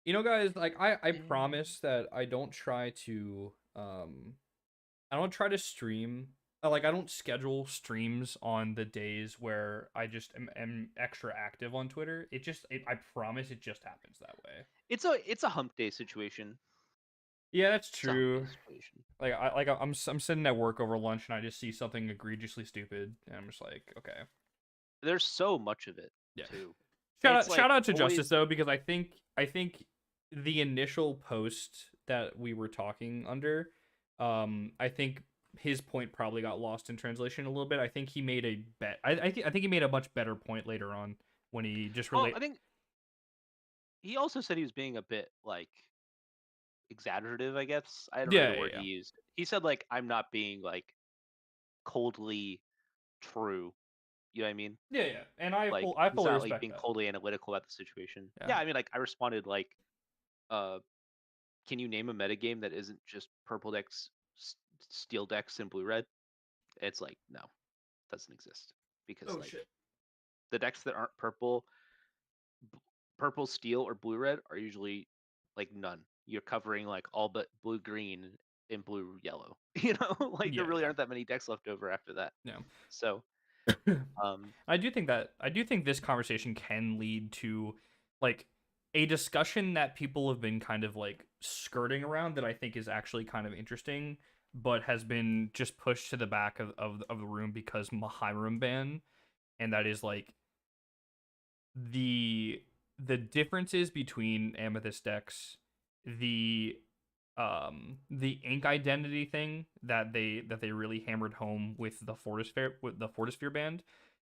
Guys, like I promise that I don't try to stream. Like I don't schedule streams on the days where I just am extra active on Twitter. I promise it just happens that way. It's a hump day situation. Yeah, that's It's a hump day true. situation. I'm sitting at work over lunch and I just see something egregiously stupid and I'm just like, okay. There's so much of it Yeah. too. Shout It's out like shout out to Justice always. though, because I think the initial post that we were talking under, I think his point probably got lost in translation a little bit. I think he made a bet. I think he made a much better point later on when he just Well, relate. I think he also said he was being a bit like exaggerative. I guess I don't know Yeah, the yeah, word he yeah, used. He said like I'm not being like coldly true. You know what I mean? yeah, yeah. And Like I he's fully not like respect being that. coldly analytical about the situation. Yeah. Yeah, I mean like I responded like, uh, can you name a metagame that isn't just purple decks, steel decks, and blue red? It's like no, doesn't exist because Oh like shit. the decks that aren't purple, steel, or blue red are usually like none. You're covering like all but blue green and blue yellow. Like there Yeah, really yeah, aren't that many decks left over after that. yeah. So um, I do think this conversation can lead to like a discussion that people have been kind of like skirting around that I think is actually kind of interesting, but has been just pushed to the back of the room because Mahairum ban, and that is like the the differences between Amethyst decks, the the ink identity thing that they really hammered home with the Fortisphere band,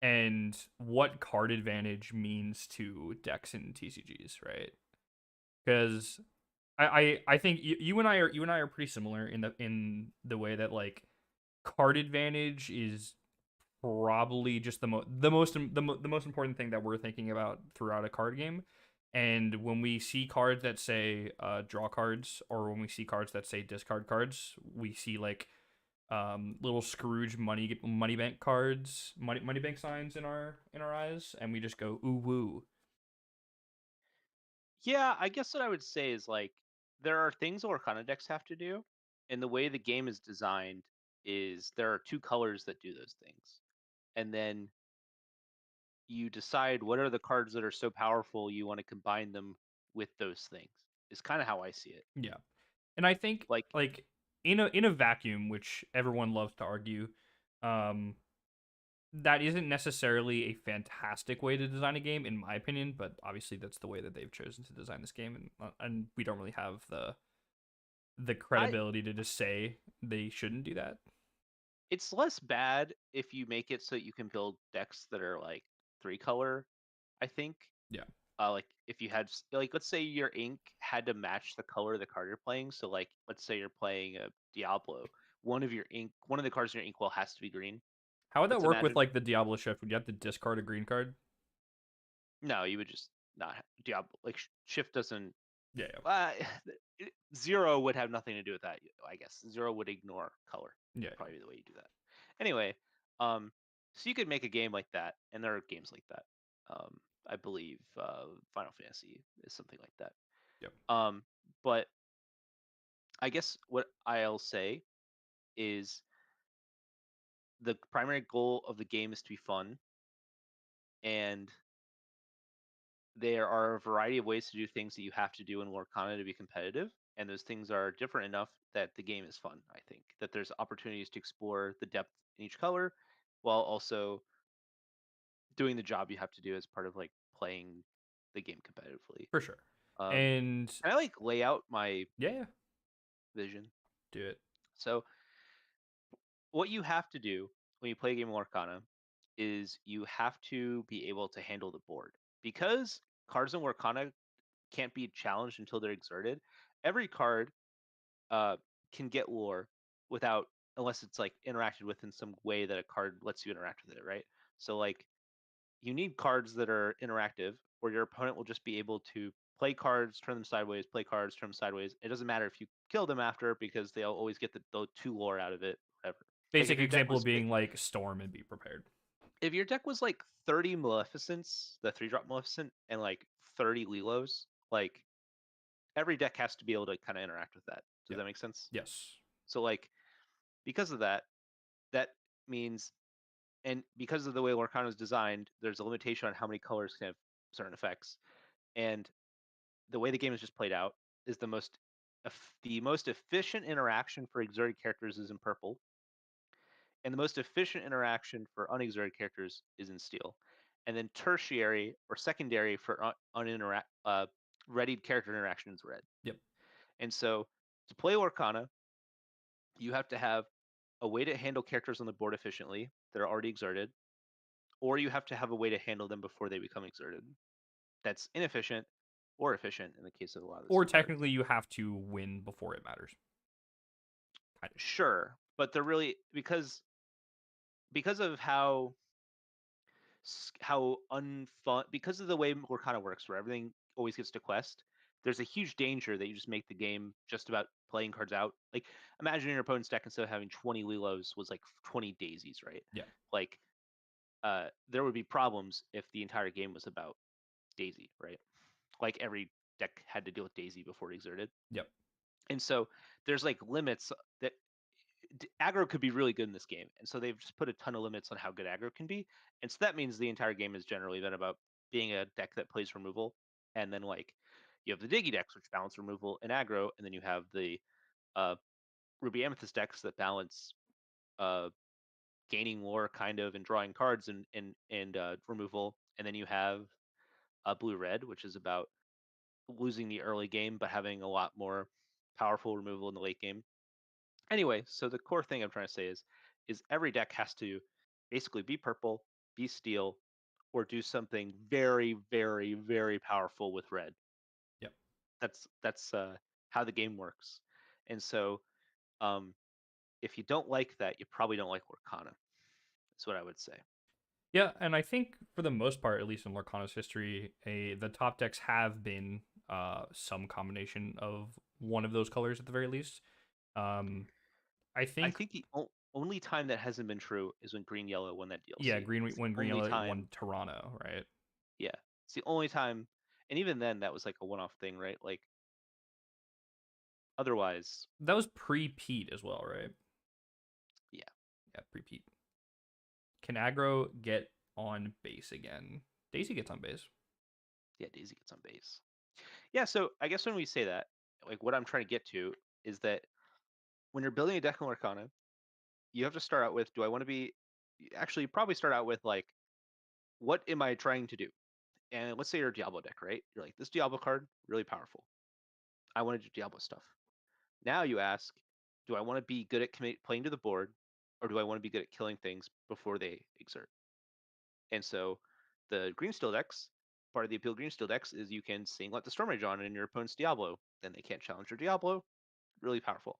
and what card advantage means to decks and TCGs, right? Because I think you and I are pretty similar in the way that like card advantage is probably just the most important thing that we're thinking about throughout a card game. And when we see cards that say draw cards, or when we see cards that say discard cards, we see like little Scrooge money bank cards, money bank signs in our eyes, and we just go ooh woo. yeah, I guess what I would say is like there are things Orkana decks have to do, and the way the game is designed is there are two colors that do those things, and then you decide what are the cards that are so powerful you want to combine them with those things. Is kind of how I see it. Yeah, and I think Like like in a vacuum, which everyone loves to argue, um, that isn't necessarily a fantastic way to design a game, in my opinion. But obviously, that's the way that they've chosen to design this game, and we don't really have the I credibility to just say they shouldn't do that. it's less bad if you make it so that you can build decks that are like three color, I think. Yeah, Like if you had like let's say your ink had to match the color of the card you're playing. So like let's say you're playing a Diablo, one of the cards in your inkwell has to be green. how would that Let's work with imagine like the Diablo shift? Would you have to discard a green card? no, you would just not Diablo like shift doesn't. Yeah, yeah, Uh, Zero would have nothing to do with that. I guess Zero would ignore color. yeah, Would probably be the way you do that. Anyway, um, so you could make a game like that, and there are games like that. I believe Final Fantasy is something like that. yeah. But I guess what I'll say is the primary goal of the game is to be fun, and there are a variety of ways to do things that you have to do in Lorcana to be competitive, and those things are different enough that the game is fun. I think that there's opportunities to explore the depth in each color, while also doing the job you have to do as part of like playing the game competitively. For sure. Um, And can I like lay out my yeah, yeah, vision? do it. So what you have to do when you play a game of Lorcana is you have to be able to handle the board because cards in Lorcana can't be challenged until they're exerted. Every card uh, can get lore without unless it's like interacted with in some way that a card lets you interact with it, right? So like you need cards that are interactive, where your opponent will just be able to play cards, turn them sideways, play cards, turn them sideways. It doesn't matter if you kill them after because they'll always get the two lore out of it, whatever. Like Basic example of being like storm and be prepared. if your deck was like 30 Maleficents, the 3-drop Maleficent, and like 30 Lilos, like every deck has to be able to kind of interact with that. Does Yep. that make sense? Yes. So like because of that, that means and because of the way Lorcana is designed, there's a limitation on how many colors can have certain effects. And the way the game is just played out is the most efficient interaction for exerted characters is in purple, and the most efficient interaction for unexerted characters is in steel. And then tertiary or secondary for readied character interaction is red. Yep. And so to play Lorcana, you have to have a way to handle characters on the board efficiently that are already exerted, or you have to have a way to handle them before they become exerted. That's inefficient or efficient in the case of a lot of the Or steel cards. technically, you have to win before it matters. Kind of. Sure, but they're really because of how unfun because of the way Lorcana works, where everything always gets to quest. There's a huge danger that you just make the game just about playing cards out. Like imagine your opponent's deck instead of having 20 Lilos was like 20 daisies, right? Yeah. Like there would be problems if the entire game was about Daisy, right? Like every deck had to deal with Daisy before it exerted. Yep. And so there's like limits that aggro could be really good in this game, and so they've just put a ton of limits on how good aggro can be, and so that means the entire game has generally been about being a deck that plays removal, and then like you have the Diggy decks which balance removal and aggro, and then you have the uh, Ruby Amethyst decks that balance uh, gaining lore kind of and drawing cards and removal, and then you have Blue Red, which is about losing the early game but having a lot more powerful removal in the late game. Anyway, so the core thing I'm trying to say is every deck has to basically be purple, be steel, or do something very, very, very powerful with red. Yep. That's how the game works. And so um, if you don't like that, you probably don't like Lorcana. That's what I would say. Yeah, and I think for the most part, at least in Lorcana's history, the top decks have been some combination of one of those colors at the very least. Um, I I think think the only time that hasn't been true is when Green Yellow won that yeah, DLC. green It's the when green only yellow time. won Toronto, right? Yeah, it's the only time, and even then that was like a one-off thing, right? Like otherwise, That was pre Pete as well, right? yeah. Yeah, pre Pete. Can aggro get on base again? Daisy gets on base. Yeah, Daisy gets on base. Yeah, so I guess when we say that, like what I'm trying to get to is that when you're building a deck in Arcana, you have to start out with, do I want to be actually probably start out with like, what am I trying to do? And let's say you're a Diablo deck, right? You're like, this Diablo card, really powerful. I want to do Diablo stuff. Now you ask, do I want to be good at playing to the board, or do I want to be good at killing things before they exert? And so the green steel decks, part of the appeal of green steel decks is you can Let the Storm Rage on in your opponent's Diablo. Then they can't challenge your Diablo. Really powerful.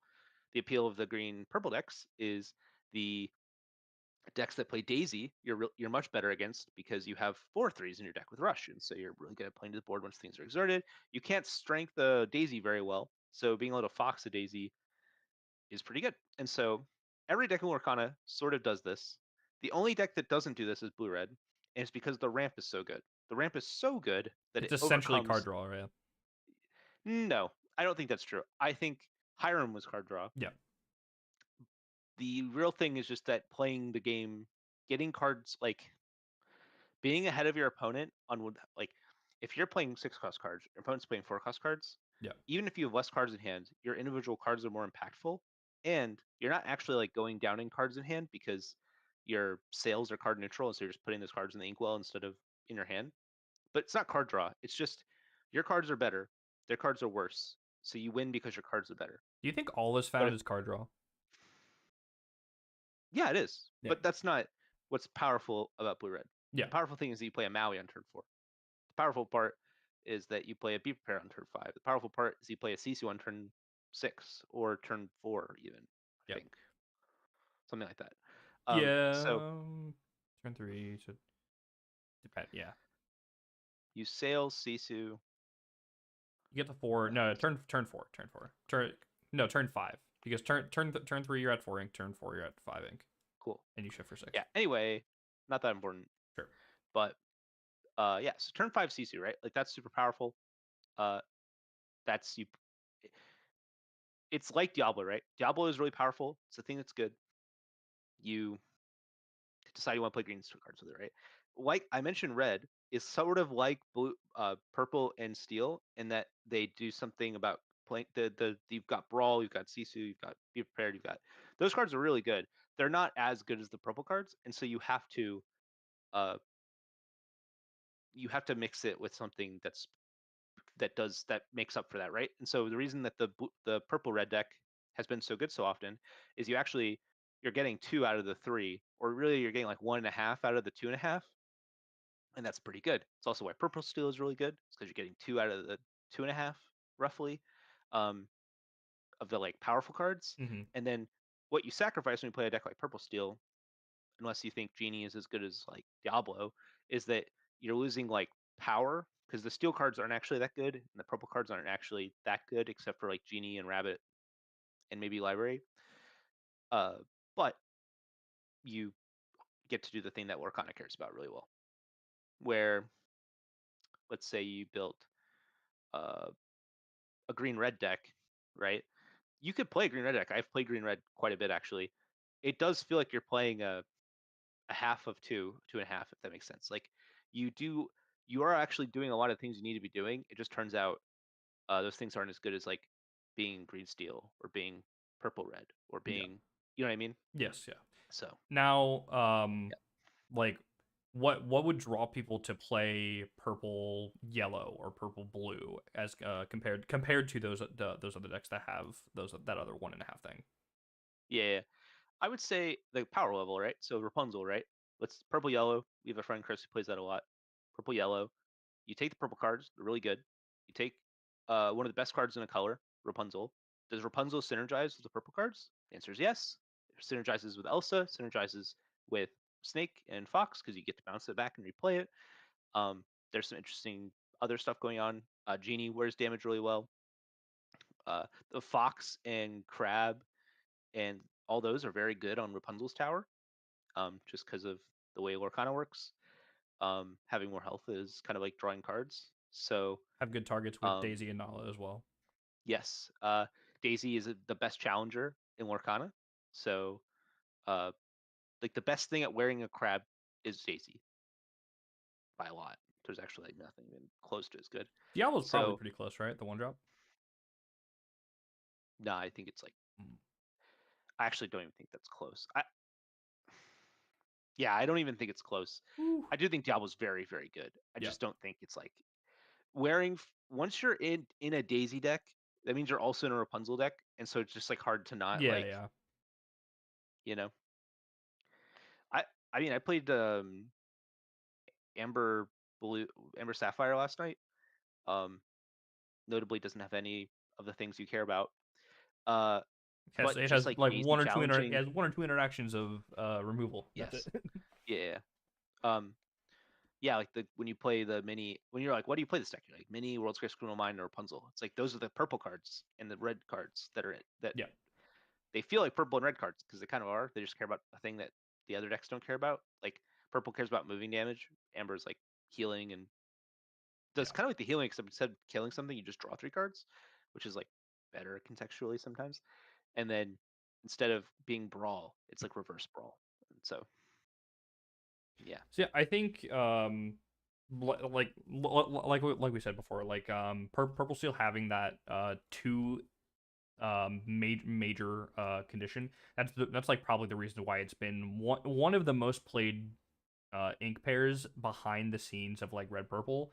The appeal of the green purple decks is the decks that play Daisy, you're much better against because you have 4/3s in your deck with Rush, and so you're really good at playing to the board once things are exerted. You can't strength the Daisy very well, so being able to fox a Daisy is pretty good. And so every deck in Lorcana sort of does this. The only deck that doesn't do this is blue red, and it's because the ramp is so good. The ramp is so good that It's it essentially card overcomes. draw, right? No, I don't think that's true. I think Hiram was card draw. Yeah. The real thing is just that playing the game, getting cards like being ahead of your opponent on like if you're playing 6 cost cards, your opponent's playing 4 cost cards. Yeah. Even if you have less cards in hand, your individual cards are more impactful, and you're not actually like going down in cards in hand because your sales are card neutral, and so you're just putting those cards in the inkwell instead of in your hand. But it's not card draw. It's just your cards are better, their cards are worse, so you win because your cards are better. Do you think all is But found if is card draw? yeah, it is. Yeah. But that's not what's powerful about blue red. Yeah. The powerful thing is that you play a Maui on turn 4. The powerful part is that you play a Be Prepared on turn 5. The powerful part is you play a Sisu on turn 6 or turn 4 even, I Yeah. think. Something like that. Yeah. So Turn three should depend. Yeah. you sail Sisu. You get to four. No, turn four. Turn four. Turn five. Because turn three you're at 4 ink. Turn four you're at 5 ink. Cool. And you shift for 6. Yeah. Anyway, not that important. Sure. But yeah, so turn 5 Sisu, right? Like that's super powerful. Uh That's you. It's like Diablo, right? Diablo is really powerful. It's a thing that's good. You decide you want to play green cards with it, right? Like I mentioned, red is sort of like blue, purple and steel in that they do something about playing the you've got brawl, you've got Sisu, you've got be prepared, you've got those cards are really good. They're not as good as the purple cards, and so uh you have to mix it with something that makes up for that, right? And so the reason that the purple red deck has been so good so often is you're getting two out of the three, or really you're getting like 1.5 out of the 2.5, and that's pretty good. It's also why purple steel is really good. It's because you're getting two out of the 2.5 roughly, um, of the like powerful cards. Mm-hmm. And then what you sacrifice when you play a deck like purple steel, unless you think Genie is as good as like Diablo, is that you're losing like power because the steel cards aren't actually that good and the purple cards aren't actually that good except for like Genie and Rabbit and maybe Library. Uh, but you get to do the thing that Lorcana cares about really well, where let's say you built uh, a green red deck, right? You could play green red deck. I've played green red quite a bit actually. It does feel like you're playing a half of two and a half, if that makes sense. Like you do, you are actually doing a lot of things you need to be doing. It just turns out those things aren't as good as like being green steel or being purple red or Yeah. being, you know what I mean? Yes. Yeah. So Now, yeah, like, what would draw people to play purple yellow or purple blue as compared to those other decks that have that other 1.5 thing? yeah, yeah. I would say the power level, right? So Rapunzel, right? Let's purple yellow. We have a friend Chris who plays that a lot. Purple yellow. You take the purple cards; they're really good. You take one of the best cards in a color, Rapunzel. Does Rapunzel synergize with the purple cards? The answer is yes. It synergizes with Elsa. Synergizes with Snake and Fox because you get to bounce it back and replay it. There's some interesting other stuff going on. Genie wears damage really well. The Fox and Crab and all those are very good on Rapunzel's tower, just because of the way Lorcana works. Having more health is kind of like drawing cards. So Have good targets with um, Daisy and Nala as well. yes, Daisy is the best challenger in Lorcana. So uh, like the best thing at wearing a crab is Daisy by a lot. There's actually like nothing even close to as good. Diablo's probably So pretty close, right? The one drop. no, I think it's like Mm. I actually don't even think that's close. Yeah, I don't even think it's close. Ooh. I do think Diablo's very, very good. I Yeah. just don't think it's like once you're in a Daisy deck, that means you're also in a Rapunzel deck, and so it's just like hard to not Yeah. like, Yeah. you know. I I mean, I played Amber Blue, Amber Sapphire last night. Um, Notably doesn't have any of the things you care about. Uh, but It just has like like Daisy it challenging, has one or two interactions of removal. That's it. yes, yeah. Um, yeah, like when you play the mini, when you're like, what do you play this deck? You're like mini, World's Greatest Criminal Mind, or Rapunzel. It's like those are the purple cards and the red cards that are that Yeah. they feel like purple and red cards because they kind of are. They just care about a thing that the other decks don't care about. Like purple cares about moving damage. Amber's like healing and does Yeah. kind of like the healing, except instead of killing something, you just draw three cards, which is like better contextually sometimes. And then instead of being brawl, it's like reverse brawl. And so yeah, So yeah, I think like we said before, like purple steel having that two major condition, that's like probably the reason why it's been one of the most played ink pairs behind the scenes of like red purple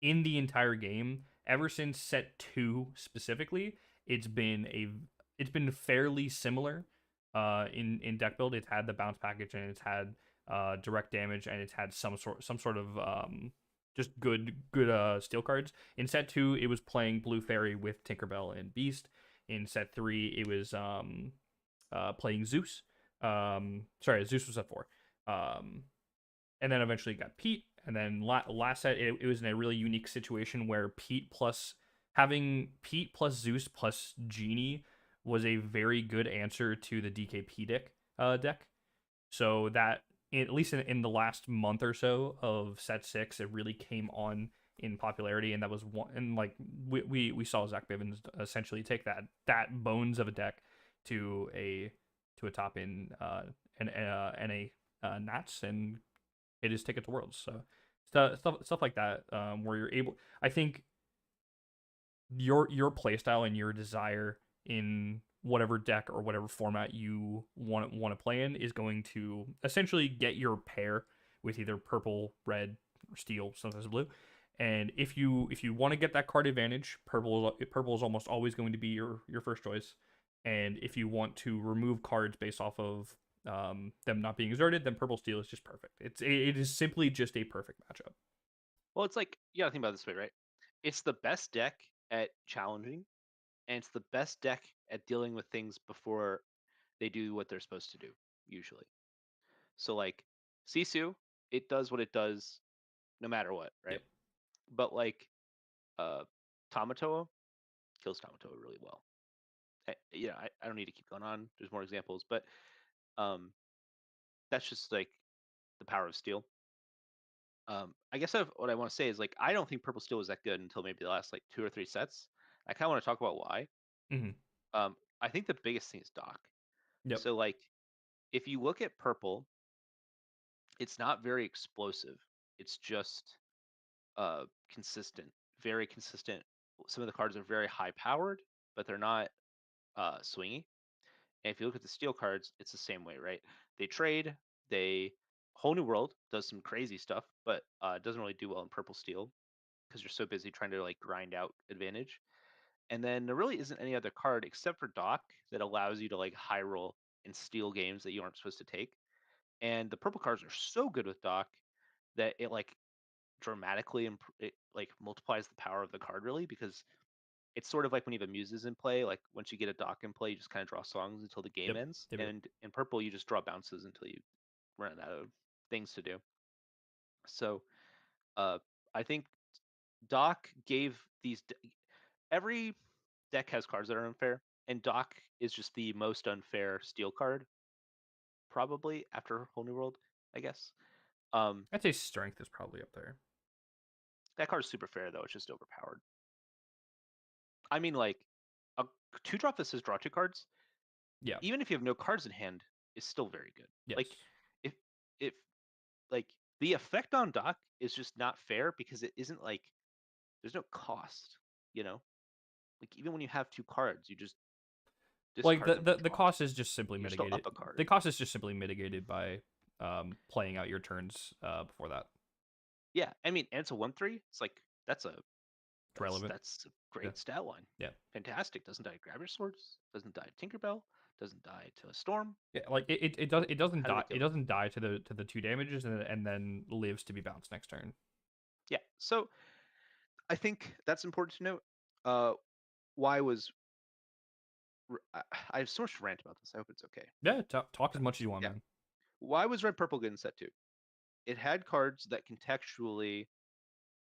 in the entire game ever since set 2 specifically. It's been fairly similar in deck build. It's had the bounce package and it's had direct damage and it's had some sort of just good steel cards. In set 2 it was playing Blue Fairy with Tinkerbell and Beast. In set 3 it was playing Zeus. Sorry, Zeus was set 4. um and then eventually got Pete. And then last set, it was in a really unique situation where having Pete plus Zeus plus Genie was a very good answer to the DKP deck. So that at least in the last month or so of set 6, it really came on in popularity, and that was one. And like we saw Zach Bivens essentially take that bones of a deck to a top in and a Nats, and it is Ticket to Worlds. So stuff like that, where you're able. I think your playstyle and your desire in whatever deck or whatever format you want to play in is going to essentially get your pair with either purple, red, or steel, sometimes blue. And if you want to get that card advantage, purple is almost always going to be your first choice. And if you want to remove cards based off of them not being exerted, then purple steel is just perfect. It is simply just a perfect matchup. Well, it's like you gotta think about it this way, right? It's the best deck at challenging, and it's the best deck at dealing with things before they do what they're supposed to do, usually. So like Sisu, it does what it does no matter what, right? Yep. But like uh Tamatoa kills Tamatoa really well. I don't need to keep going on. There's more examples, but um that's just like the power of steel. I guess what I want to say is like I don't think purple steel was that good until maybe the last like 2 or 3 sets. I kind of want to talk about why. Mm-hmm. I think the biggest thing is dock. Yep. So like if you look at purple, it's not very explosive. It's just consistent, very consistent. Some of the cards are very high powered, but they're not swingy. And if you look at the steel cards, it's the same way, right? They trade. They Whole New World does some crazy stuff, but it doesn't really do well in purple steel because you're so busy trying to like grind out advantage. And then there really isn't any other card except for Dock that allows you to like high roll and steal games that you aren't supposed to take. And the purple cards are so good with Dock that it like dramatically it like multiplies the power of the card really because it's sort of like when you have a muses in play. Like once you get a dock in play, you just kind of draw songs until the game Yep. ends. Yep. Yep. And in purple, you just draw bounces until you run out of things to do. So uh, I think Doc gave every deck has cards that are unfair, and Doc is just the most unfair steel card, probably after Whole New World, I guess. Um, I'd say strength is probably up there. that card is super fair though; it's just overpowered. I mean, like a 2 drop that says draw 2 cards, Yeah. even if you have no cards in hand, is still very good. Yes. Like if if like the effect on Doc is just not fair because it isn't like there's no cost, you know? Like even when you have 2 cards, you just Like discard them for the draw. cost is just simply You're still mitigated. up a card. The cost is just simply mitigated by playing out your turns before that. Yeah, I mean, and it's a 1/3. It's like It's relevant. that's a Yeah. great stat line. Yeah. Fantastic. Doesn't die to Grab Your Swords. Doesn't die to Tinkerbell. Doesn't die to a Storm. Yeah, like it doesn't Highly die it killer. doesn't die to the 2 damages, and then lives to be bounced next turn. Yeah. So I think that's important to note. Uh, why was I have so much to rant about this. I hope it's okay. Yeah, talk as much as you want, Yeah. man. Why was red purple good in set 2? It had cards that contextually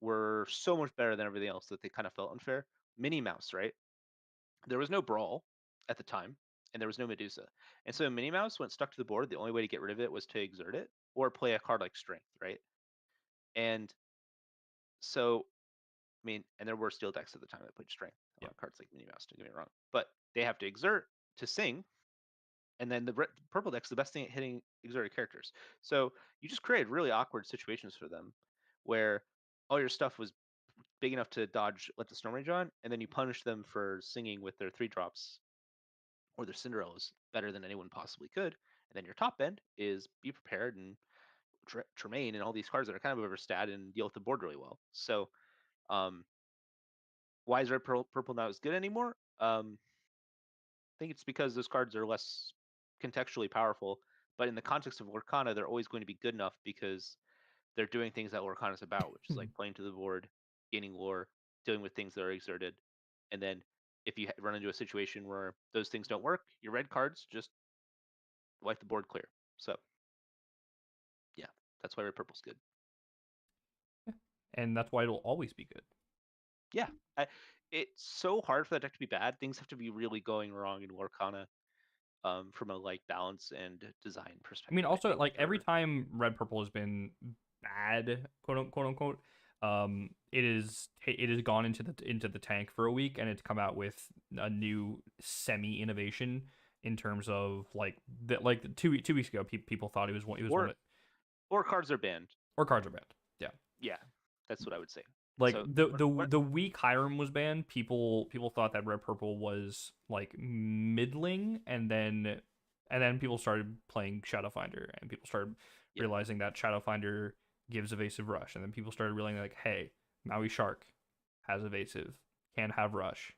were so much better than everything else that they kind of felt unfair. Minnie Mouse, right? There was no Brawl at the time, and there was no Medusa. And so Minnie Mouse, when it stuck to the board, the only way to get rid of it was to exert it or play a card like Strength, right? And so, I mean, and there were steel decks at the time that played Strength Yeah. on cards like Minnie Mouse, don't get me wrong. But they have to exert to sing, and then the purple deck's the best thing at hitting exerted characters. So you just created really awkward situations for them where all your stuff was big enough to dodge let the storm rage on, and then you punish them for singing with their 3 drops or their Cinderellas better than anyone possibly could. And then your top end is be prepared and Tremaine and all these cards that are kind of overstat and deal with the board really well. So um, why is red purple not as good anymore? I think it's because those cards are less contextually powerful. But in the context of Lorcana, they're always going to be good enough because they're doing things that Lorcana's about, which is like playing to the board, gaining lore, dealing with things that are exerted, and then if you run into a situation where those things don't work, your red cards just wipe the board clear. So yeah, that's why red purple's good. And that's why it'll always be good. Yeah, it's so hard for that deck to be bad. Things have to be really going wrong in Lorcana, from a like balance and design I mean, perspective. I also think like every for time red purple has been bad, quote unquote, It has gone into the tank for a week, and it's come out with a new semi innovation in terms of like 2 weeks ago, people thought it was one Or of, or cards are banned. or cards are banned. Yeah, Yeah, that's what I would say. like So what? the week Hiram was banned, people thought that red purple was like middling, and then people started playing Shadowfinder, and people started Yeah, realizing that Shadowfinder gives evasive rush, and then people started realizing like, hey, Maui Shark has evasive, can have rush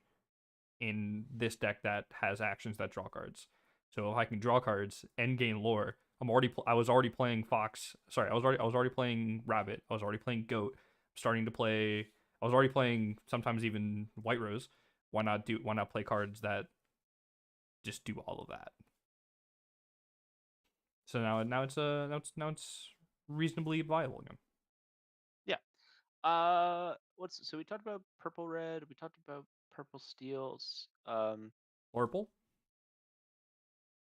in this deck that has actions that draw cards. So if I can draw cards and gain lore, I was already playing Fox. Sorry, I was already playing Rabbit. I was already playing Goat. Starting to play. I was already playing sometimes even White Rose. Why not play cards that just do all of that? So now it's reasonably viable again. yeah. What's so we talked about purple red. We talked about purple steels. Orpal.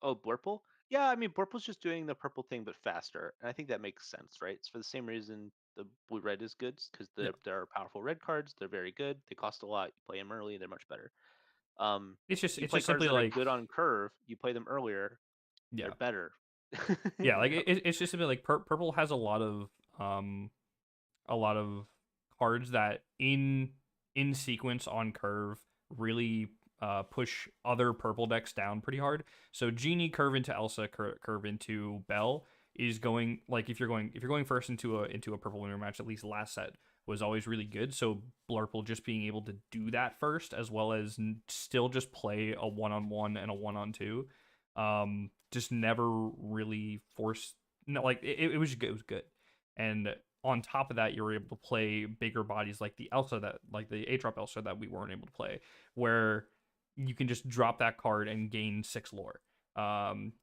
Oh, Blurple. Yeah, I mean Blurple's just doing the purple thing but faster, and I think that makes sense, right? It's for the same reason the blue red is good, because Yeah. there are powerful red cards. They're very good. They cost a lot. You play them early, they're much better. You It's play just cards simply that are like, good on curve. You play them earlier, they're yeah, better. yeah. You Like know? it's just simply like purple has a lot of cards that in sequence on curve really push other purple decks down pretty hard. So Genie curve into Elsa, curve into Bell is going, like if you're going first into a purple winner match, at least last set was always really good. So Blurple just being able to do that first, as well as still just play a 1-on-1 and a 1-on-2, just never really forced. No, like it was good. It was good, and on top of that, you were able to play bigger bodies like the Elsa, that like the A-drop Elsa that we weren't able to play, where you can just drop that card and gain 6 lore.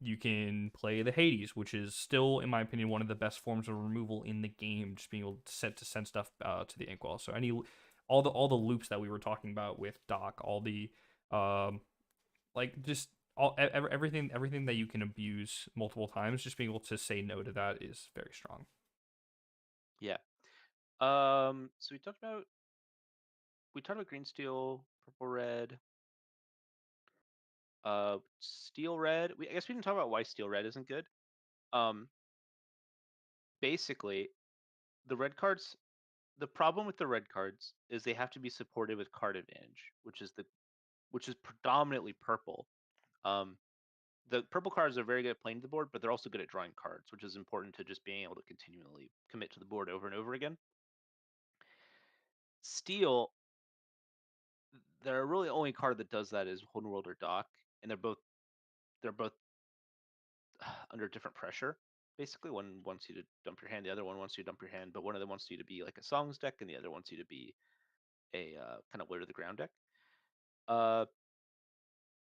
You can play the Hades, which is still, in my opinion, one of the best forms of removal in the game. Just being able to send stuff to the Inkwell. So all the loops that we were talking about with Doc, all the um, like just everything that you can abuse multiple times, just being able to say no to that is very strong. Yeah. So we talked about green steel, purple red, steel red. I guess we didn't talk about why steel red isn't good. Um, Basically, the red cards the problem with the red cards is they have to be supported with card advantage, which is predominantly purple. Um, the purple cards are very good at playing the board, but they're also good at drawing cards, which is important to just being able to continually commit to the board over and over again. Steel, they're really only card that does that is Hidden World or Dock, and they're both under different pressure. Basically, one wants you to dump your hand, the other one wants you to dump your hand, but one of them wants you to be like a songs deck, and the other wants you to be a kind of low to the ground deck. Uh,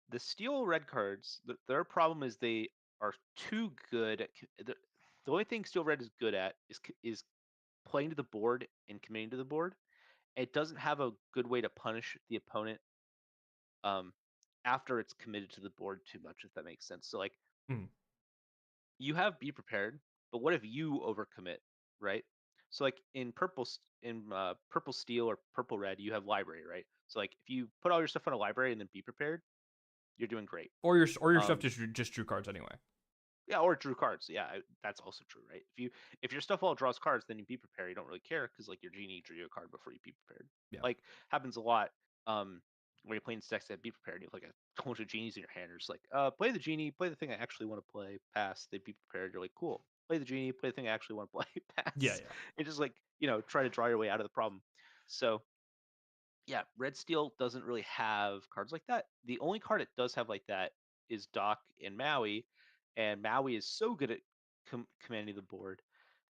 the steel red cards, their problem is they are too good at the only thing steel red is good at is playing to the board and committing to the board. It doesn't have a good way to punish the opponent um after it's committed to the board too much, if that makes sense. So like Mm. you have be prepared, but what if you overcommit, right? So like in purple steel or purple red, you have library, right? So like if you put all your stuff on a library and then be prepared, you're doing great. Or your stuff Um, just drew cards anyway. Yeah, or drew cards. Yeah, that's also true, right? If your stuff all draws cards, then you be prepared. You don't really care because like your genie drew you a card before you be prepared. Yeah. Like happens a lot. When you're playing decks that be prepared, you have like a bunch of genies in your hand. You're just like, play the genie, play the thing I actually want to play, pass. They be prepared. You're like, cool. Play the genie, play the thing I actually want to play, Yeah, pass. yeah. And just like try to draw your way out of the problem. So yeah, red steel doesn't really have cards like that. The only card it does have like that is Doc and Maui, and Maui is so good at commanding the board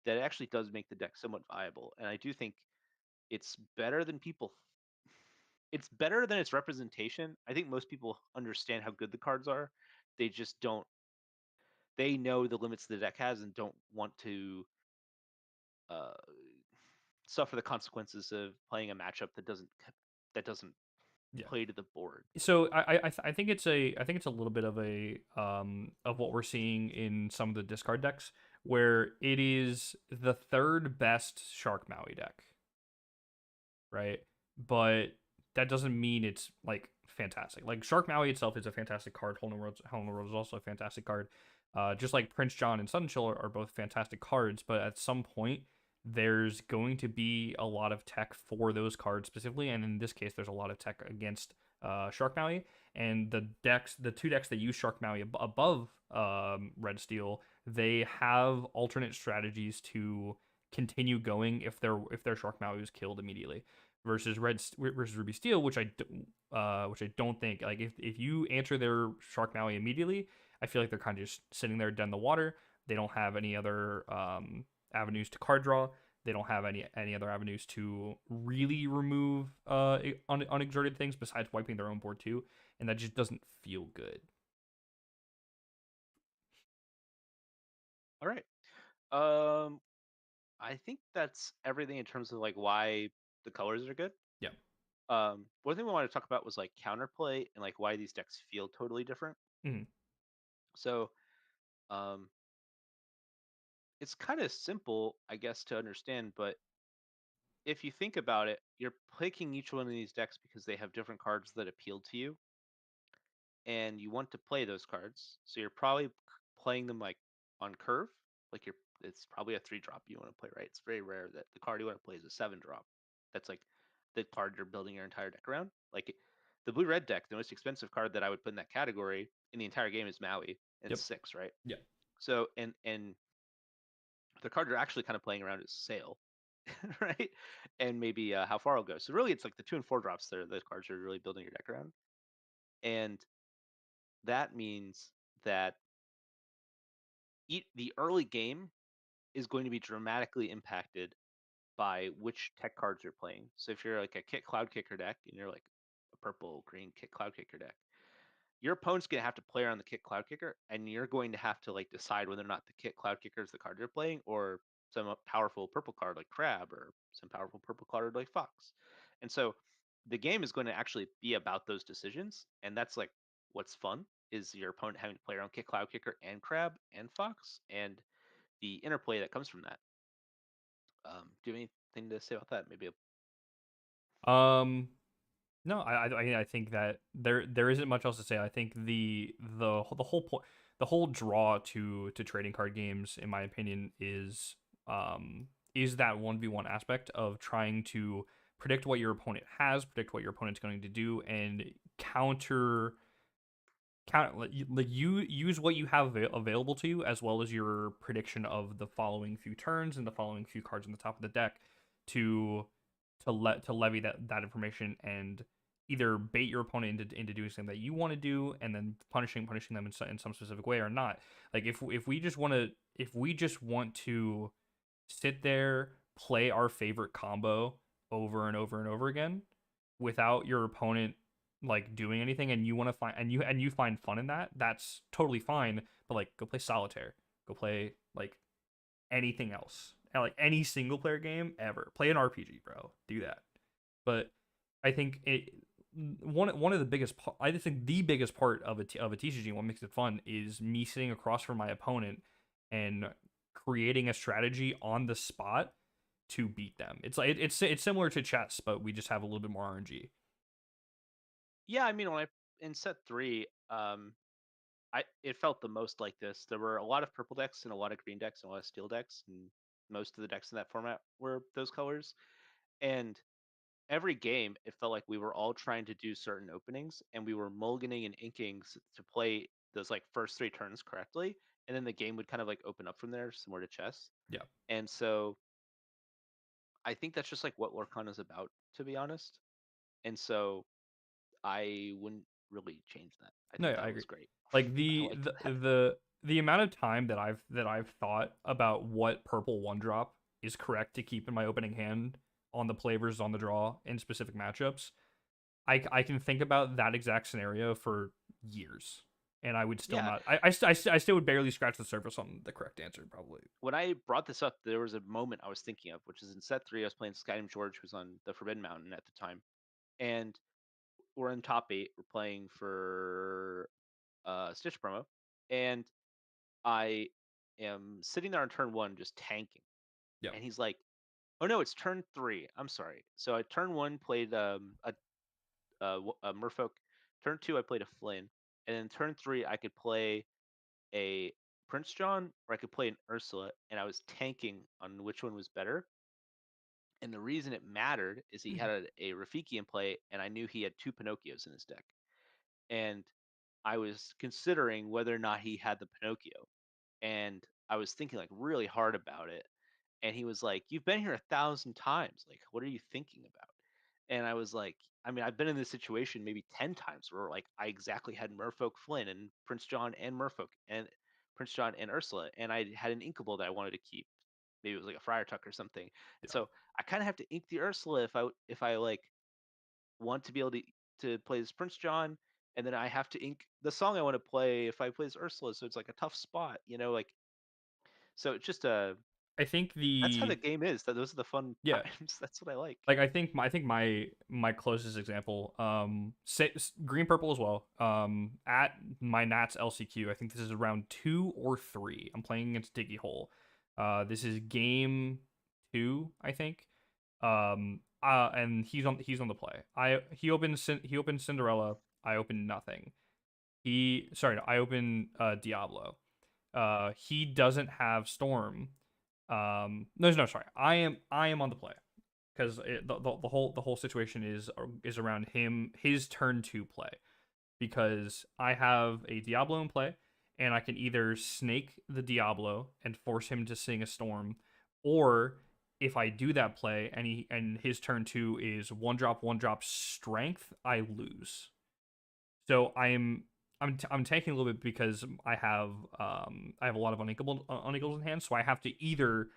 that it actually does make the deck somewhat viable. And I do think it's better than people. It's better than its representation. I think most people understand how good the cards are. They just don't. They know the limits the deck has and don't want to uh, suffer the consequences of playing a matchup that doesn't Yeah. play to the board. So I think I think it's a little bit of what we're seeing in some of the discard decks, where it is the third best Shark Maui deck. right? But that doesn't mean it's like fantastic. Like Shark Maui itself is a fantastic card. Hole in the World is also a fantastic card. Just like Prince John and Sun Chill are both fantastic cards, but at some point there's going to be a lot of tech for those cards specifically, and in this case, there's a lot of tech against Shark Maui. And the two decks that use Shark Maui above Red Steel, they have alternate strategies to continue going if their Shark Maui is killed immediately versus Ruby Steel, which I don't think like if you answer their Shark Maui immediately, I feel like they're kind of just sitting there dead in the water. They don't have any other avenues to card draw. They don't have any other avenues to really remove unexerted things besides wiping their own board too, and that just doesn't feel good. All right. Um, I think that's everything in terms of like why the colors are good. Yeah. One thing we wanted to talk about was like counterplay and like why these decks feel totally different. Mm-hmm. So, um, it's kind of simple, I guess, to understand, but if you think about it, you're picking each one of these decks because they have different cards that appeal to you, and you want to play those cards. So you're probably playing them like on curve, like it's probably a 3-drop you want to play, right? It's very rare that the card you want to play is a 7-drop. That's like the card you're building your entire deck around. Like the blue red deck, the most expensive card that I would put in that category in the entire game is Maui, and Yep. it's 6, right? Yeah. So and the card you're actually kind of playing around is Sail, right? And maybe how far will go. So really, it's like the 2 and 4 drops there. Those cards are really building your deck around, and that means that the early game is going to be dramatically impacted by which tech cards you're playing. So if you're like a Kit Cloud Kicker deck and you're like a purple green Kit Cloud Kicker deck, your opponent's going to have to play around the Kit Cloud Kicker, and you're going to have to like decide whether or not the Kit Cloud Kicker is the card you're playing, or some powerful purple card like Crab, or some powerful purple card like Fox. And so the game is going to actually be about those decisions, and that's like what's fun is your opponent having to play around Kit Cloud Kicker and Crab and Fox, and the interplay that comes from that. Do you have anything to say about that? Maybe Um, No, I think that there isn't much else to say. I think the whole point, the whole draw to trading card games, in my opinion, is that 1v1 aspect of trying to predict what your opponent has, predict what your opponent's going to do, and counter like you use what you have available to you as well as your prediction of the following few turns and the following few cards on the top of the deck to to levy that information and either bait your opponent into doing something that you want to do and then punishing them in some specific way or not. Like if we just want to sit there, play our favorite combo over and over and over again without your opponent like doing anything, and you want to find and you find fun in that, that's totally fine. But like go play solitaire, go play like anything else, like any single player game ever, play an RPG, bro, do that. But I think one of the biggest I just think the biggest part of a TCG, what makes it fun, is me sitting across from my opponent and creating a strategy on the spot to beat them. It's like it's similar to chess, but we just have a little bit more RNG. yeah. I mean, when I in set 3, I it felt the most like this. There were a lot of purple decks and a lot of green decks and a lot of steel decks, and most of the decks in that format were those colors. And every game, it felt like we were all trying to do certain openings, and we were mulliganing and inking to play those like first 3 turns correctly, and then the game would kind of like open up from there, similar to chess. Yeah. And so I think that's just like what Lorcan is about, to be honest. And so I wouldn't really change that. I No, think yeah, I that agree. was great. Like I liked that. the amount of time that I've thought about what purple one drop is correct to keep in my opening hand on the play versus on the draw in specific matchups, I can think about that exact scenario for years, and I would still Yeah, not. I still would barely scratch the surface on the correct answer, probably. when I brought this up, there was a moment I was thinking of, which is in set 3. I was playing Skyrim George, who's on the Forbidden Mountain at the time, and we're in top 8. We're playing for Stitch promo, and I am sitting there on turn 1 just tanking, Yep. and he's like, Oh no, it's turn three. I'm sorry. So I turn one played a Merfolk. Turn two I played a Flynn, and then turn three I could play a Prince John or I could play an Ursula, and I was tanking on which one was better. And the reason it mattered is he had a Rafiki in play, and I knew he had two Pinocchios in his deck, and I was considering whether or not he had the Pinocchio, and I was thinking like really hard about it. And he was like, "You've been here 1,000 times. Like, what are you thinking about?" And I was like, I mean, I've been in this situation maybe 10 times where like I exactly had Merfolk Flynn and Prince John and Merfolk and Prince John and Ursula, and I had an Inkable that I wanted to keep. Maybe it was like a Friar Tuck or something. And Yeah. so I kind of have to ink the Ursula if I like want to be able to play this Prince John, and then I have to ink the song I want to play if I play as Ursula. So it's like a tough spot, like so it's just a I think that's how the the game is. That those are the fun yeah, times. That's what I like. like I think my closest example, green purple as well. At my Nats LCQ, I think this is round 2 or 3. I'm playing against Diggy Hole. This is game 2, I think. And he's on the play. He opened Cinderella. I opened nothing. I opened Diablo. He doesn't have Storm. No, sorry. I am on the play because the whole situation is around his turn to play, because I have a Diablo in play, and I can either snake the Diablo and force him to sing a Storm, or if I do that play and his turn 2 is one drop strength, I lose. So I'm tanking a little bit because I have a lot of uninkables in hand, so I have to either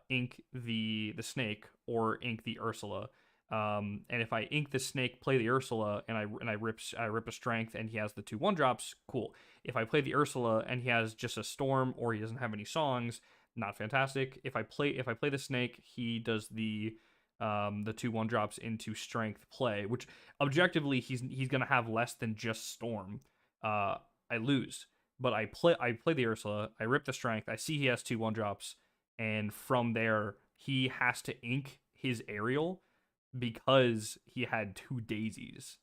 ink the snake or ink the Ursula. And if I ink the snake, play the Ursula, and I rip a strength, and he has the 2 1 drops, cool. If I play the Ursula and he has just a storm, or he doesn't have any songs, not fantastic. If I play the snake, he does the 2 1 drops into strength play, which objectively he's gonna have less than just storm. I lose, but I play the Ursula. I rip the strength. I see he has 2 1 drops, and from there he has to ink his aerial because he had 2 daisies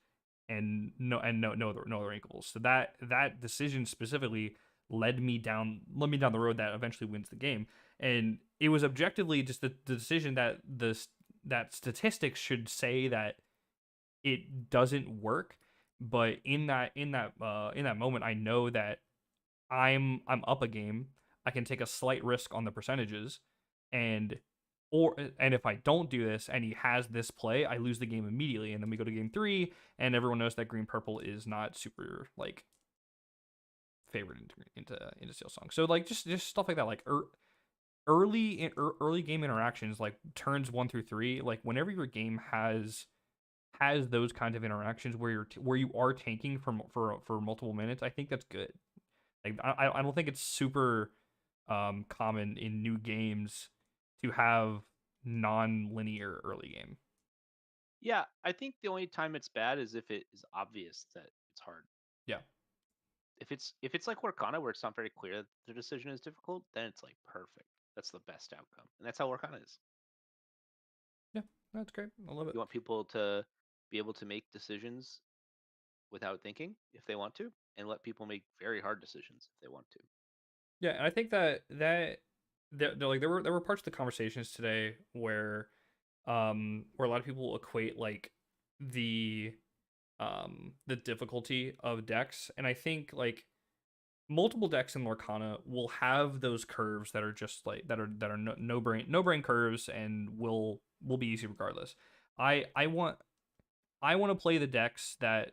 and no other inkables. So that decision specifically led me down the road that eventually wins the game. And it was objectively just the decision that statistics should say that it doesn't work, but in that moment I know that I'm up a game. I can take a slight risk on the percentages, and and if I don't do this and he has this play, I lose the game immediately, and then we go to game 3, and everyone knows that green purple is not super like favored into Steel Song. So like just stuff like that, like early game interactions, like turns 1 through 3, like whenever your game has those kinds of interactions where you are tanking for multiple minutes, I think that's good. Like I don't think it's super common in new games to have non-linear early game. Yeah, I think the only time it's bad is if it is obvious that it's hard. Yeah. If it's like Workana where it's not very clear that the decision is difficult, then it's like perfect. That's the best outcome, and that's how Workana is. Yeah, that's great. I love it. You want people to be able to make decisions without thinking if they want to, and let people make very hard decisions if they want to. Yeah, and I think that like there were parts of the conversations today where a lot of people equate like the the difficulty of decks, and I think like multiple decks in Lorcana will have those curves that are just like that are no brain curves, and will be easy regardless. I want to play the decks that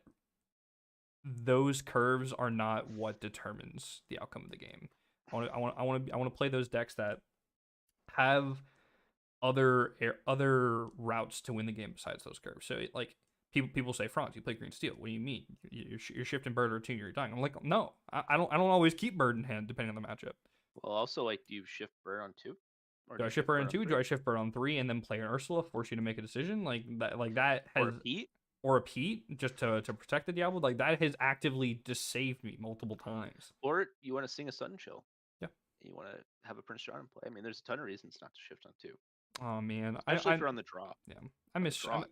those curves are not what determines the outcome of the game. I want to play those decks that have other routes to win the game besides those curves. So like people say, Franz, you play green steel. What do you mean? You're shifting bird or two, you're dying. I'm like, no, I don't always keep bird in hand depending on the matchup. Well, also, like, do you shift burn on 2, or Do do I you shift shift bird burn on on 2? Do 3, I shift bird on 3 and then play an Ursula, force you to make a decision? Like that or has, repeat? or a Pete just to protect the Diablo. Like that has actively just saved me multiple times. Or you want to sing a Sun Chill? Yeah. You want to have a Prince John in play? I mean, there's a ton of reasons not to shift on 2. Oh man, especially if you're on the draw. yeah, On the draw, it's like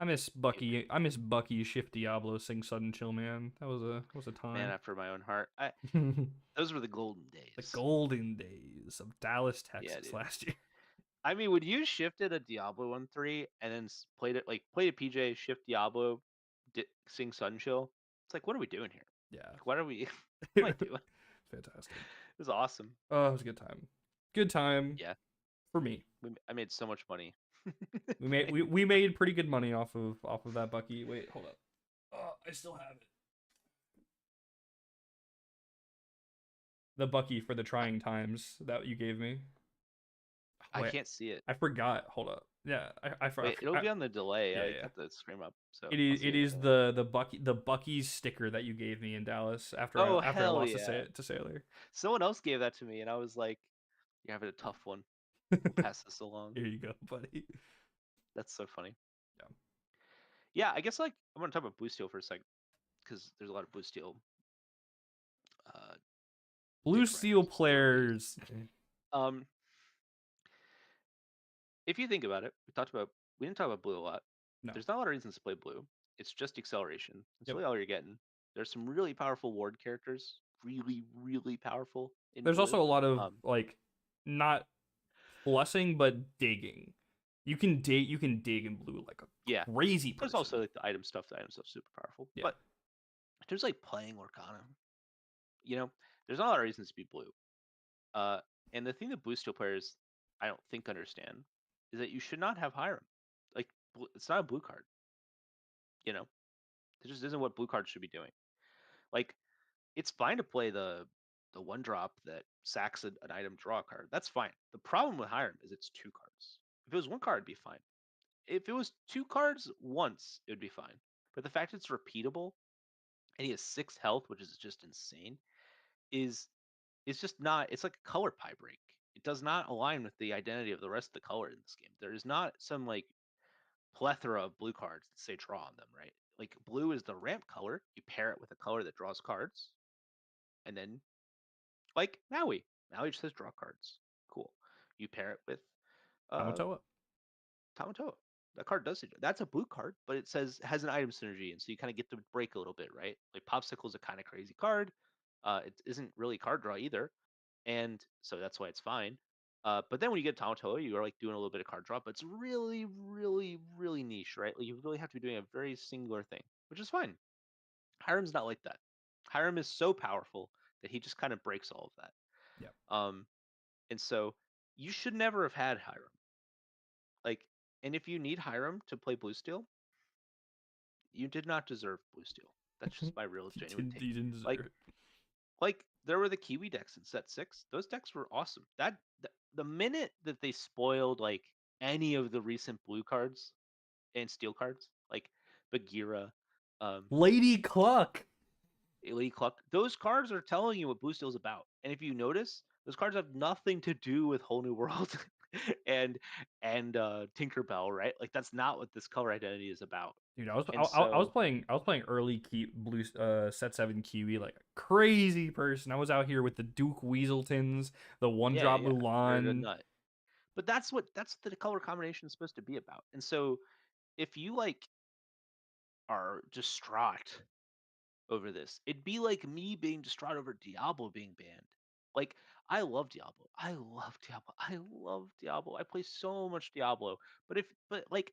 I miss game Bucky. changer. I miss Bucky Shift Diablo Sing Sudden Chill, man. That was a Man time. after my own heart. The Those were the golden days. golden days of Dallas, Yeah, Texas dude. last year. I mean, when you shifted a Diablo 1-3 and then played it like played a PJ, shift Diablo, sing Sunchill, it's like, what are we doing here? Yeah. Like, what are we? What am I doing? Fantastic. It was awesome. Oh, it was a good time. Good time Yeah, for me. I made so much money. We made pretty good money off of that Bucky. Wait, hold up. Oh, I still have it. The Bucky for the trying times that you gave me. I Wait, can't see it. I forgot. Hold up. Yeah, Wait, it'll be on the delay. yeah, I yeah. got the screen up, so I'll see It it. is the Bucky's sticker that you gave me in Dallas Oh after I hell lost yeah! to Sailor. Someone else gave that to me, and I was like, "You're having a tough one. We'll pass this along." Here you go, buddy. That's so funny. Yeah. Yeah, I guess like I'm gonna talk about Blue Steel for a second because there's a lot of Blue Steel uh, Blue Steel differentials or ways. players. Um, if you think about it, we didn't talk about blue a lot. No. There's not a lot of reasons to play blue. It's just acceleration. That's Yep. really all you're getting. There's some really powerful ward characters, really, really powerful in There's blue. also a lot of Um, like not plussing but digging. You can dig in blue like yeah. a crazy There's person. also like the item stuff. The item stuff's super powerful. Yeah. But there's like playing Orcana. You know, there's not a lot of reasons to be blue. Uh, and the thing that blue steel players I don't think understand is that you should not have Hiram. Like it's not a blue card. You know, it just isn't what blue cards should be doing. Like it's fine to play the one drop that sacks an item draw card. That's fine. The problem with Hiram is it's two cards. If it was one card, it'd be fine. If it was two cards once, it would be fine. But the fact it's repeatable and he has 6 health, which is just insane, is it's just not. It's like a color pie break. It does not align with the identity of the rest of the color in this game. There is not some like plethora of blue cards that say draw on them, right? Like blue is the ramp color. You pair it with a color that draws cards, and then like Maui. Maui just says draw cards. Cool. You pair it with uh Tamatoa. Tamatoa. That card does it. That's a blue card, but it says has an item synergy, and so you kind of get to break a little bit, right? Like Popsicle is a kind of crazy card. It isn't really card draw either, and so that's why it's fine. But then when you get Tamatoa, you are like doing a little bit of card draw, but it's really, really, really niche, right? Like you really have to be doing a very singular thing, which is fine. Hiram's not like that. Hiram is so powerful that he just kind of breaks all of Yeah. that. And so you should never have had Hiram. Like, and if you need Hiram to play Blue Steel, you did not deserve Blue Steel. That's just my real genuine take. You didn't deserve Like, it. like there were the Kiwi decks in set 6. Those decks were awesome. The minute that they spoiled like any of the recent blue cards and steel cards, like Bagheera, um, Lady Cluck. Elite Cluck, those cards are telling you what Blue Steel is about. And if you notice, those cards have nothing to do with Whole New World and Tinkerbell, right? Like that's not what this color identity is about. Dude, And so I was playing early blue set 7 Kiwi like a crazy person. I was out here with the Duke Weaseltons, the one yeah, drop yeah, you're the Mulan. nut. But that's what the color combination is supposed to be about. And so if you like are distraught over this, it'd be like me being distraught over Diablo being banned. Like I love Diablo. I love Diablo. I love Diablo. I play so much Diablo. But like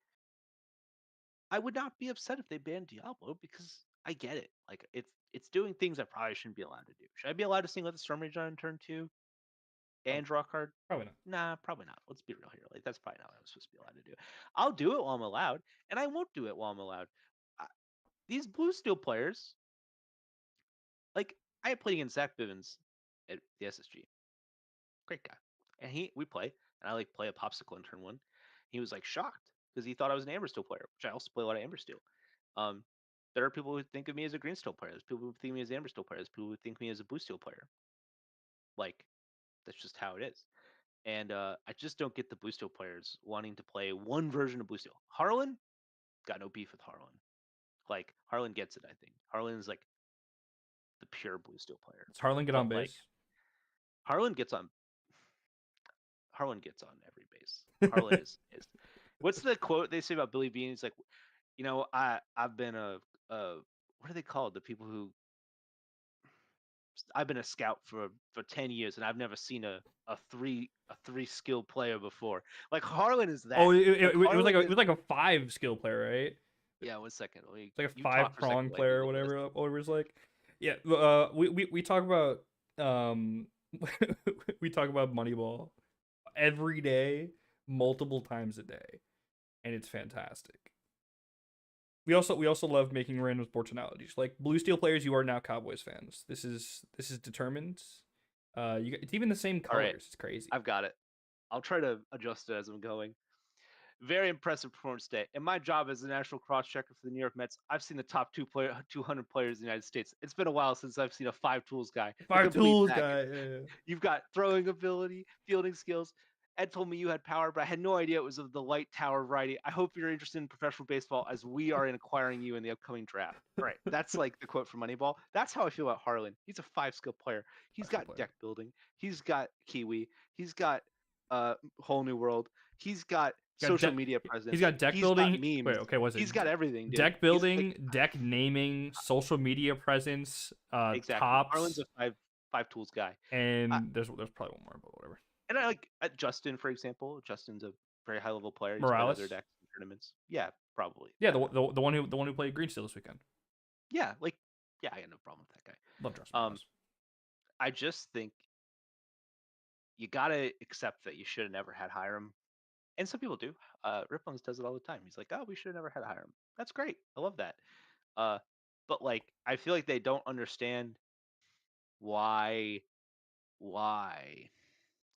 I would not be upset if they banned Diablo because I get it. Like it's doing things I probably shouldn't be allowed to do. Should I be allowed to sing with the Storm Rage on turn 2 and draw a card? Probably not. Nah, probably not. Let's be real here. Like that's probably not what I'm supposed to be allowed to do. I'll do it while I'm allowed, and I won't do it while I'm allowed. I, these blue steel players, like I played against Zach Bivens at the SSG. Great guy, and we play, and I like play a popsicle in turn 1. He was like shocked because he thought I was an Amber Steel player, which I also play a lot of Amber Steel. Um, there are people who think of me as a Green Steel player. There's people who think of me as an Amber Steel player. There's people who think of me as a Blue Steel player. Like that's just how it is. And I just don't get the Blue Steel players wanting to play one version of Blue Steel. Harlan, got no beef with Harlan. Like Harlan gets it, I think. Harlan is like the pure Blue Steel player. Does Harlan get on But like base? Harlan gets on Harlan gets on every base. Harlan is. What's the quote they say about Billy Bean? He's like, I've been a what are they called? The people who I've been a scout for 10 years and I've never seen a three skilled player before. Like Harlan is Oh, that. Like it Harlan was is. like a 5 skill player, right? Yeah, 1 second. It's like a You five talk for a second prong while I player or Google this. whatever it's like. Yeah, we talk about um we talk about Moneyball every day, multiple times a day, and it's fantastic. We also love making random sports analogies. Like Blue Steel players, you are now Cowboys fans. This is determined. It's even the same All right, colors. It's crazy. I've got it. I'll try to adjust it as I'm going. Very impressive performance today. In my job as a national cross checker for the New York Mets, I've seen the top 200 players in the United States. It's been a while since I've seen a five tools guy, the Five complete tools package. guy. Yeah. You've got throwing ability, fielding skills. Ed told me you had power, but I had no idea it was of the light tower variety. I hope you're interested in professional baseball as we are in acquiring you in the upcoming draft. All right, that's like the quote from Moneyball. That's how I feel about Harlan. He's a five skill player. He's Five skill got player. deck building. He's got Kiwi. He's got whole new world. He's got social media He's presence. got deck He's got building. memes. Wait, okay, was He's it got everything, dude. deck He's like building, deck naming, social media presence, exactly. Harlan's tops, a five tools guy. I, and there's probably one more, but whatever. and I like Justin, for example. Justin's a very high level player. He's played other Morales. decks in tournaments. Yeah, probably. Yeah, I don't know. the one who played Green Steel this weekend. Yeah, like yeah, I got no problem with that Love Justin guy. Morales. I just think you gotta accept that you should have never had Hiram, and some people do. Rippons does it all the time. He's like, oh, we should have never had Hiram. That's great. I love that. Uh, but like, I feel like they don't understand why. Why?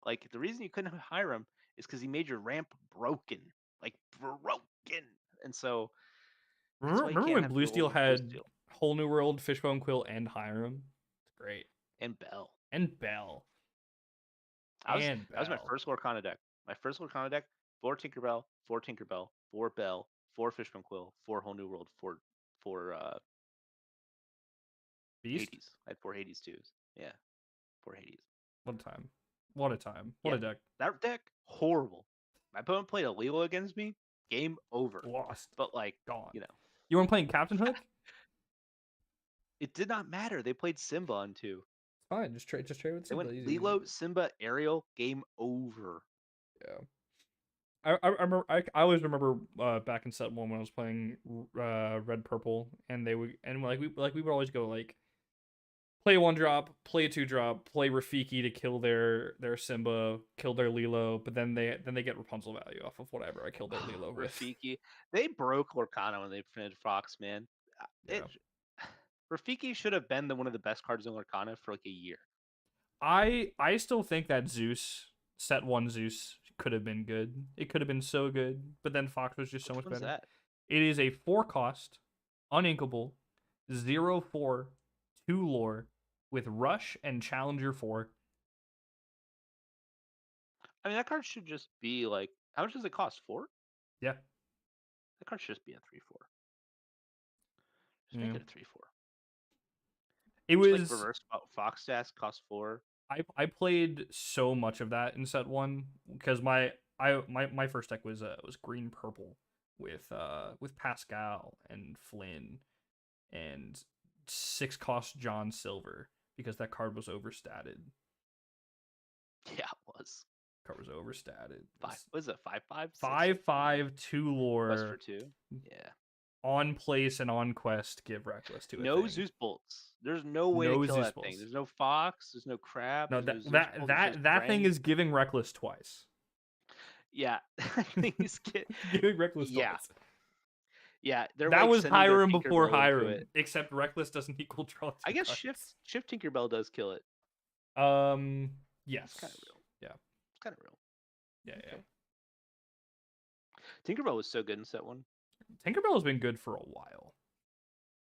Like the reason you couldn't hire him is because he made your ramp broken, like broken, and so that's why you Remember can't when have Blue dual Steel Blue had Steel Whole New World, Fishbone Quill, and Hiram? It's great. and Bell. And Bell. That was my first Lorcana deck. My first Lorcana deck: four Tinkerbell, four Bell, four Fishbone Quill, four Whole New World, four Beast. Hades. I had four Hades twos. Yeah, four Hades. What a time. What a time. What Yeah, a deck. that deck horrible. My opponent played a Lilo against me. Game over. Lost. But like, Gone. you know, You weren't playing Captain Hook? it did not matter. They played Simba on two. It's fine. Just trade with They went Simba. Easy, Lilo, easy. Simba, Ariel, game over. Yeah. I remember I always remember back in set 1 when I was playing red purple, and they would, and we would always go like play 1 drop, play a 2 drop, play Rafiki to kill their Simba, kill their Lilo, but then they get Rapunzel value off of whatever I killed their Lilo with. Rafiki. They broke Lorcana when they printed Fox, man. Yeah. It Rafiki should have been one of the best cards in Lorcana for like a year. I still think that Zeus set 1 Zeus could have been good. It could have been so good, but then Fox was just so Which much one's better. that? It is a 4 cost, uninkable, 0/4, 2 lore with Rush and Challenger 4. I mean, that card should just be like, how much does it cost? 4? Yeah. That card should just be a 3/4. Just Yeah. make it a 3/4. It Just like was reverse Fox stats cost 4. I played so much of that in set 1 because my first deck was green purple with Pascal and Flynn and 6 cost John Silver because that card was overstated. Yeah, it was. Card was overstated. Five. What is it? 5/5? 5/5 2 Quest for lore 2. Yeah. on place and on quest give reckless to a No thing. Zeus bolts. There's no way to No kill Zeus that thing. bolts. There's no fox. There's no crab. No, There's no that Zeus that bolt. There's that no that thing Drang. is giving reckless twice. Yeah, I think he's Giving reckless yeah, twice. yeah. They're That like was sending their Hiram before Tinkerbell into Hiram, it. except reckless doesn't equal draw I two guess cards. shift Tinkerbell does kill it. Yes. It's kind of real. Yeah. It's kind of real. Yeah, Okay. yeah. Tinkerbell was so good in set 1. Tinkerbell has been good for a while.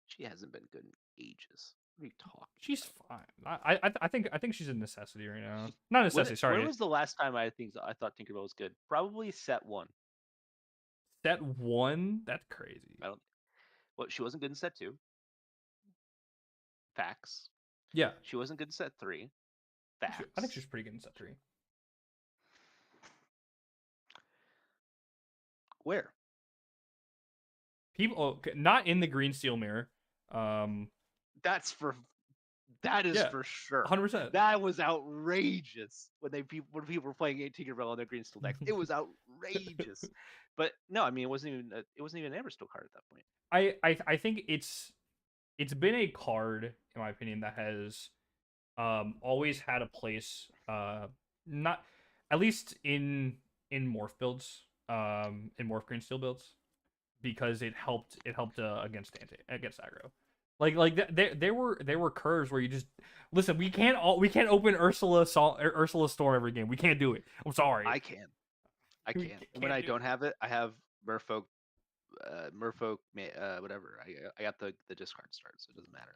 She hasn't been good in ages. What are you talking? She's fine. I think she's a necessity right now. Not a necessity. Sorry. When was the last time I thought Tinkerbell was good? Probably set 1. Set 1. That's crazy. I don't. Well, she wasn't good in set 2. Facts. Yeah. She wasn't good in set 3. Facts. I think she's pretty good in set 3. Where? People, not in the green steel mirror. Um, That's for that is yeah, for sure. 100%. That was outrageous when people were playing Tinkerbell on their green steel decks. It was outrageous. But no, I mean it wasn't even an Amber Steel card at that point. I think it's been a card in my opinion that has always had a place, not at least in morph builds, in morph green steel builds, because it helped against aggro. There were curves where you just listen. We can't open Ursula Storm every game. We can't do it. I'm sorry. I can. I We can. And when can't I do don't it. have it, I have Merfolk whatever. I got the discard start, so it doesn't matter.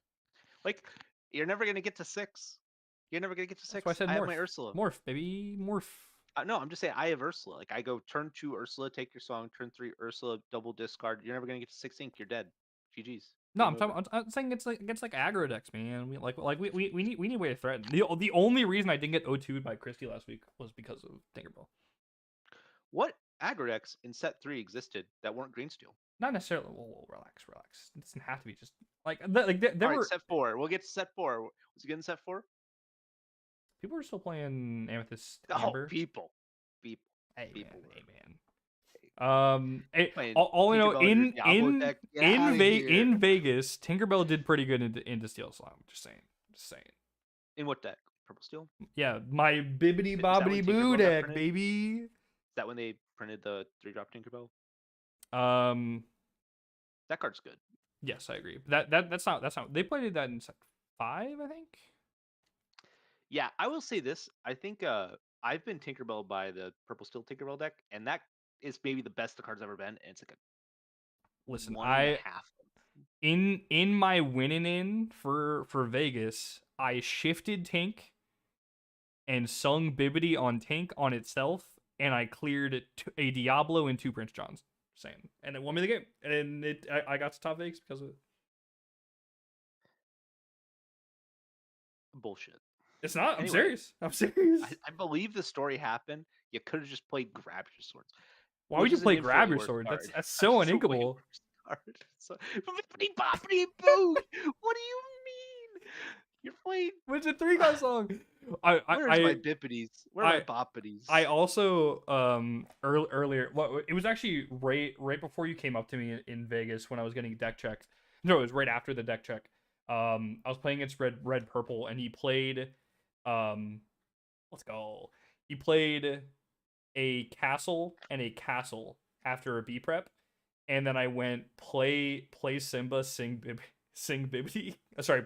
Like you're never gonna get to 6. You're never gonna get to That's why I 6. said I have morph, my Ursula. morph, baby, morph. No, I'm just saying I have Ursula. Like I go turn 2 Ursula, take your song. Turn 3 Ursula, double discard. You're never gonna get to 6 ink. You're dead. GG's. No, Game I'm talking. over. I'm saying it's like aggro decks, man. We need a way to threaten. The only reason I didn't get O2'd by Christie last week was because of Tinkerbell. What aggro decks in set 3 existed that weren't green steel? Not necessarily. Whoa, relax, relax. It doesn't have to be just there All right, were set 4. We'll get to set 4. Was he good in set 4? people were still playing Amethyst Oh, Amber. people, Hey man, people were. hey man. Hey, playing All I know Tinkerbell in your Diablo deck. Get out of here. In Vegas, Tinkerbell did pretty good into Steel Slime. Just saying, just saying. In what deck? Purple Steel? Yeah, my bibbity Is that when bobbity boo Tinkerbell got deck, printed? Is baby. that when they printed the 3-drop Tinkerbell? Um, That card's good. yes, I agree. That's not. They played that in set 5, I think. Yeah, I will say this. I think I've been Tinkerbell by the Purple Steel Tinkerbell deck, and that is maybe the best the card's ever been. And it's like a Listen, one and a half. in my winning in for Vegas, I shifted Tink and sung Bibbity on Tink on itself, and I cleared a Diablo and 2 Prince Johns. Saying, and it won me the game, and I got to top Vegas because of it. Bullshit. It's not. I'm Anyway, serious. I'm serious. I believe the story happened. You could have just played Grab Your Swords, Why would which you is an play Grab infinitely Your worse Sword? card. That's so It's a way uninkable. worse card. So, bippity boppity boo. What do you mean? You're playing. What's a 3 guy song? I Where's my I bippities? Where are my I boppities? I also earlier, well, it was actually right before you came up to me in Vegas when I was getting deck checked. No, it was right after the deck check. I was playing against red purple, and he played um let's go. He played a castle and a castle after a B prep, and then I went play Simba, sing Bibbity. Sorry,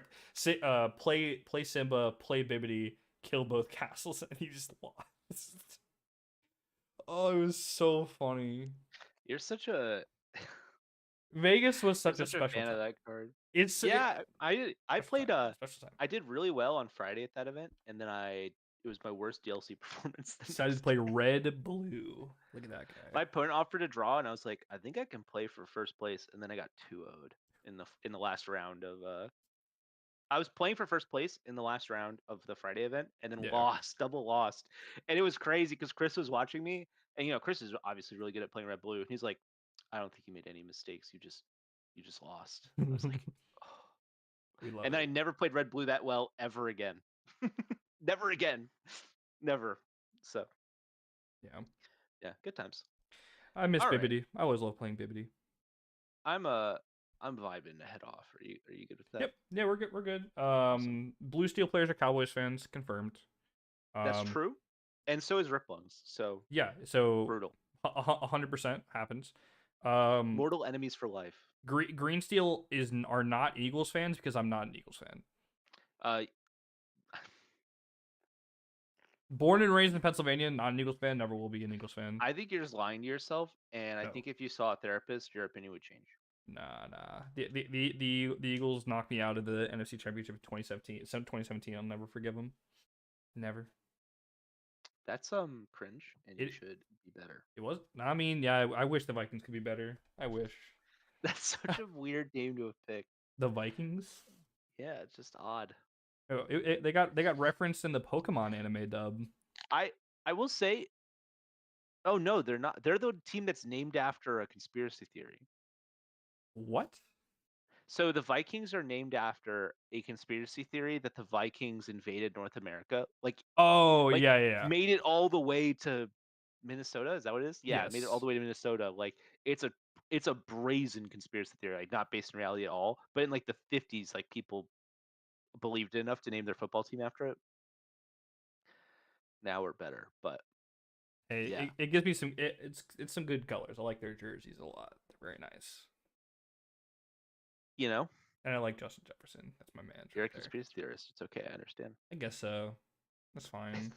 play Simba, play Bibbity, kill both castles, and he just lost. Oh, it was so funny. You're such a Vegas was you're such a such a special fan of time. that card. It's Yeah, I special played time. Special time. I did really well on Friday at that event, and then it was my worst DLC performance the Decided to next play day. red blue. Look at that guy. My opponent offered a draw, and I was like, I think I can play for first place, and then I got 2-0'd in the last round of I was playing for first place in the last round of the Friday event, and then Yeah. lost, double lost, and it was crazy because Chris was watching me, and Chris is obviously really good at playing red blue, and he's like, I don't think you made any mistakes, you just lost. I was like, oh. We love And then I it. never played red blue that well ever again, never again, never. So Yeah. yeah, good times. I miss All right, Bibbity. I always love playing Bibbity. I'm uh I'm vibing to head off. Are you good with that? Yep. Yeah, we're good. We're good. Awesome. Blue Steel players are Cowboys fans, confirmed. That's Um, true, and so is Riplungs. So yeah. So brutal. 100% happens. Um, Mortal enemies for life. Green Steel are not Eagles fans because I'm not an Eagles fan. Uh, Born and raised in Pennsylvania, not an Eagles fan. Never will be an Eagles fan. I think you're just lying to yourself, and I No. think if you saw a therapist, your opinion would change. Nah. The Eagles knocked me out of the NFC Championship in 2017. 2017. I'll never forgive them. Never. That's cringe, and you It should be better. it was. I mean, yeah. I wish the Vikings could be better. I wish. That's such a weird name to have picked. The Vikings. Yeah, it's just odd. Oh, they got referenced in the Pokemon anime dub. I I will say Oh no, they're not. They're the team that's named after a conspiracy theory. What? So the Vikings are named after a conspiracy theory that the Vikings invaded North America, Oh, like yeah, yeah, yeah. made it all the way to Minnesota. Is that what it is? Yeah, made it all Yes. the way to Minnesota. Like it's a it's a brazen conspiracy theory, like not based in reality at all. But in like the 50s, like people believed it enough to name their football team after it. Now we're better, but Hey, yeah, it gives me some. It's some good colors. I like their jerseys a lot. They're very nice. you know, And I like Justin Jefferson. That's my man you're a right there. conspiracy theorist. It's okay, I understand. I guess so. That's fine.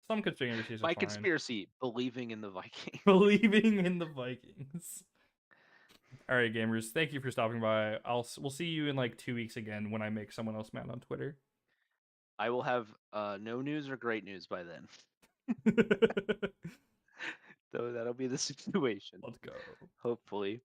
Some conspiracies are My fine. conspiracy, believing in the Vikings. Believing in the Vikings. All right, gamers. Thank you for stopping by. We'll see you in like 2 weeks again when I make someone else mad on Twitter. I will have no news or great news by then. Let's Though that'll be the situation. go. Hopefully.